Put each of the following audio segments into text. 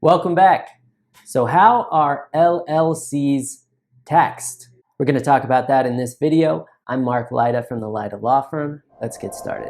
Welcome back. So how are LLCs taxed? We're going to talk about that in this video. I'm Lyda from the Lyda Law Firm. Let's get started.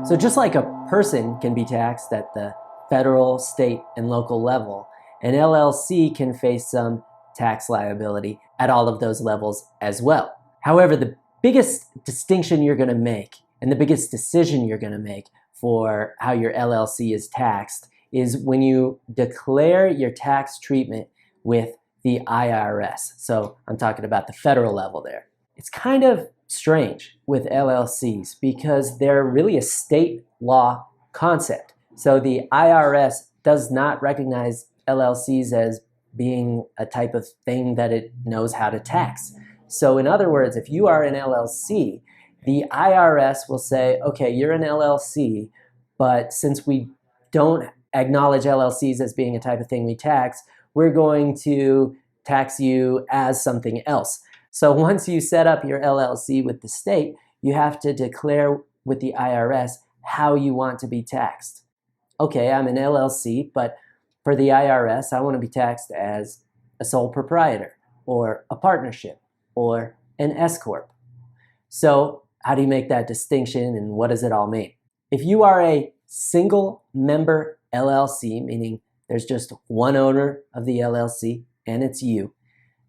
So just like a person can be taxed at the federal, state, and local level, an LLC can face some tax liability at all of those levels as well. However, the biggest distinction you're going to make and the biggest decision you're going to make for how your LLC is taxed is when you declare your tax treatment with the IRS. So I'm talking about the federal level there. It's kind of strange with LLCs because they're really a state law concept. So the IRS does not recognize LLCs as being a type of thing that it knows how to tax. So in other words, if you are an LLC, the IRS will say, okay, you're an LLC, but since we don't acknowledge LLCs as being a type of thing we tax, we're going to tax you as something else. So once you set up your LLC with the state, you have to declare with the IRS how you want to be taxed. Okay, I'm an LLC, but for the IRS, I want to be taxed as a sole proprietor or a partnership or an S-corp. So how do you make that distinction and what does it all mean? If you are a single member LLC, meaning there's just one owner of the LLC and it's you,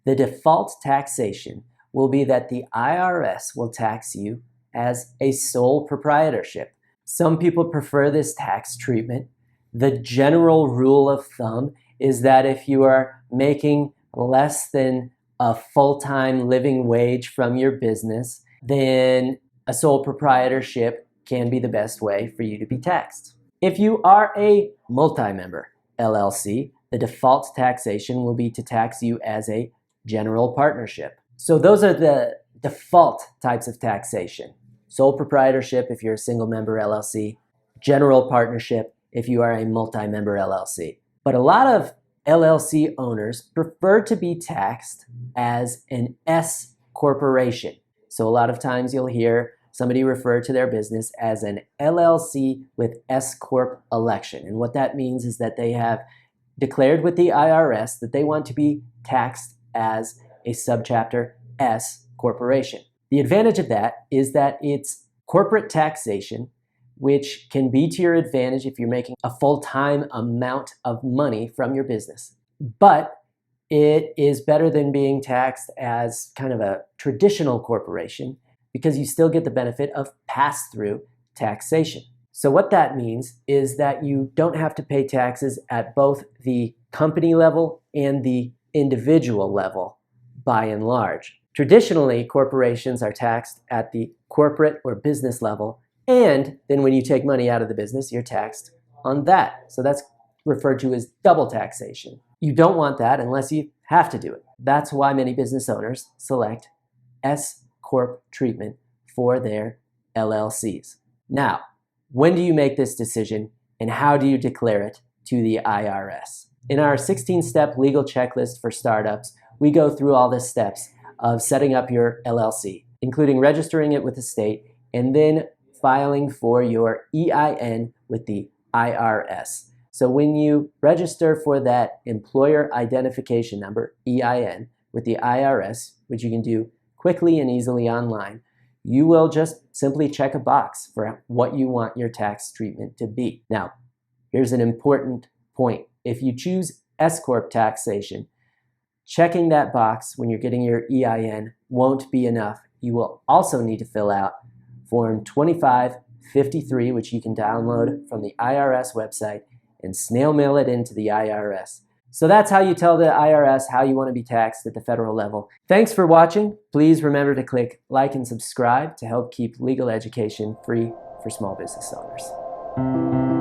the default taxation will be that the IRS will tax you as a sole proprietorship. Some people prefer this tax treatment. The general rule of thumb is that if you are making less than a full-time living wage from your business, then a sole proprietorship can be the best way for you to be taxed. If you are a multi-member LLC, the default taxation will be to tax you as a general partnership. So those are the default types of taxation. Sole proprietorship if you're a single member LLC, general partnership if you are a multi-member LLC. But a lot of LLC owners prefer to be taxed as an S corporation. So a lot of times you'll hear somebody refer to their business as an LLC with S-corp election. And what that means is that they have declared with the IRS that they want to be taxed as a subchapter S corporation. The advantage of that is that it's corporate taxation, which can be to your advantage if you're making a full-time amount of money from your business. But it is better than being taxed as kind of a traditional corporation because you still get the benefit of pass-through taxation. So what that means is that you don't have to pay taxes at both the company level and the individual level by and large. Traditionally, corporations are taxed at the corporate or business level, and then when you take money out of the business, you're taxed on that. So that's referred to as double taxation. You don't want that unless you have to do it. That's why many business owners select S-corp treatment for their LLCs. Now, when do you make this decision and how do you declare it to the IRS? In our 16-step legal checklist for startups, we go through all the steps of setting up your LLC, including registering it with the state and then filing for your EIN with the IRS. So when you register for that employer identification number, EIN, with the IRS, which you can do quickly and easily online, you will just simply check a box for what you want your tax treatment to be. Now, here's an important point. If you choose S-corp taxation, checking that box when you're getting your EIN won't be enough. You will also need to fill out Form 2553, which you can download from the IRS website and snail mail it into the IRS. So that's how you tell the IRS how you want to be taxed at the federal level. Thanks for watching. Please remember to click like and subscribe to help keep legal education free for small business owners.